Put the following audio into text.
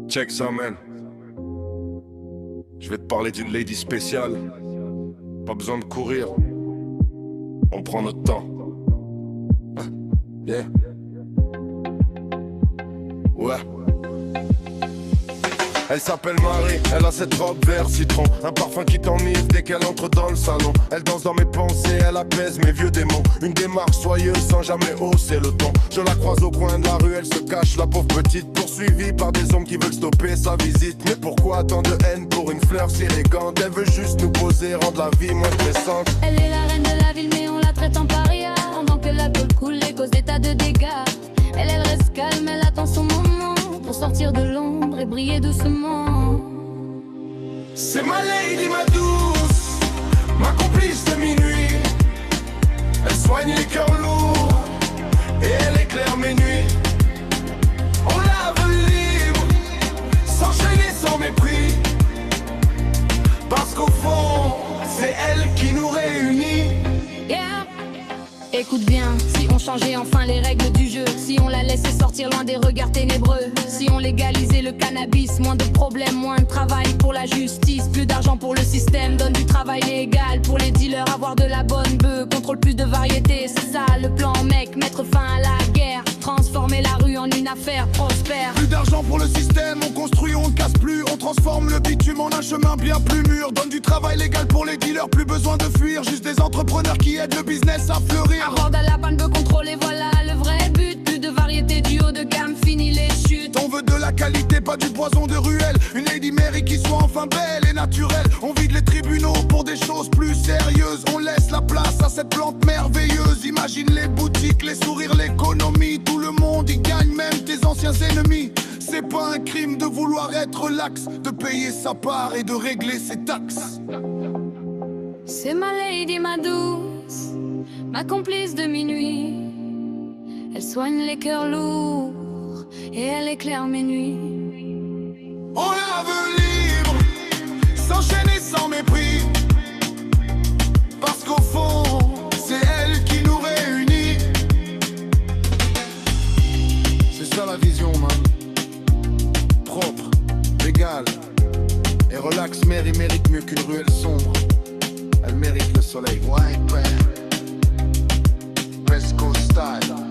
Check ça, man. Je vais te parler d'une lady spéciale. Pas besoin de courir. On prend notre temps. Yeah. Ouais. Elle s'appelle Marie, elle a cette robe vert citron, un parfum qui t'enivre dès qu'elle entre dans le salon. Elle danse dans mes pensées, elle apaise mes vieux démons. Une démarche soyeuse sans jamais hausser le ton. Je la croise au coin de la rue, elle se cache, la pauvre petite, poursuivie par des hommes qui veulent stopper sa visite. Mais pourquoi tant de haine pour une fleur si élégante? Elle veut juste nous poser, rendre la vie moins stressante. Elle est la reine de la ville mais on la traite en paria. Pendant que l'alcool coule, les causes des tas de dégâts. Elle reste calme, elle attend son moment pour sortir de l'ombre et briller doucement. C'est ma lady, ma douce, ma complice de minuit. Elle soigne les cœurs lourds et elle éclaire mes nuits. On la veut libre, s'enchaîner sans mépris. Parce qu'au fond, c'est elle qui nous réunit. Yeah. Écoute bien, si on changeait enfin les règles du jeu, si on la laissait sortir loin des regards ténébreux, si on légalisait le cannabis, moins de problèmes, moins de travail pour la justice, plus d'argent pour le système, donne du travail légal pour les dealers, avoir de la bonne bœuf, contrôle plus de variété, c'est ça le plan mec, mettre fin à la guerre, transformer la rue en une affaire prospère. Plus d'argent pour le système, on construit, on ne casse plus, on transforme le bitume en un chemin bien plus mûr, donne du travail légal pour les dealers, plus besoin de fuir, juste des entrepreneurs qui aident le business à fleurir. Aborde à la panne de contrôler, voilà le vrai but. Plus de variété du haut de gamme, fini les chutes. On veut de la qualité, pas du poison de ruelle. Une Lady Mary qui soit enfin belle et naturelle. On vide les tribunaux pour des choses plus sérieuses. On laisse la place à cette plante merveilleuse. Imagine les boutiques, les sourires, l'économie. Tout le monde y gagne, même tes anciens ennemis. C'est pas un crime de vouloir être lax, de payer sa part et de régler ses taxes. C'est ma lady, ma douce, ma complice de minuit. Elle soigne les cœurs lourds et elle éclaire mes nuits. On la veut libre, s'enchaîner sans mépris. Parce qu'au fond, c'est elle qui nous réunit. C'est ça la vision, man. Propre, légal et relax. Mary mérite mieux qu'une ruelle sombre. Elle mérite le soleil. White West Coast style.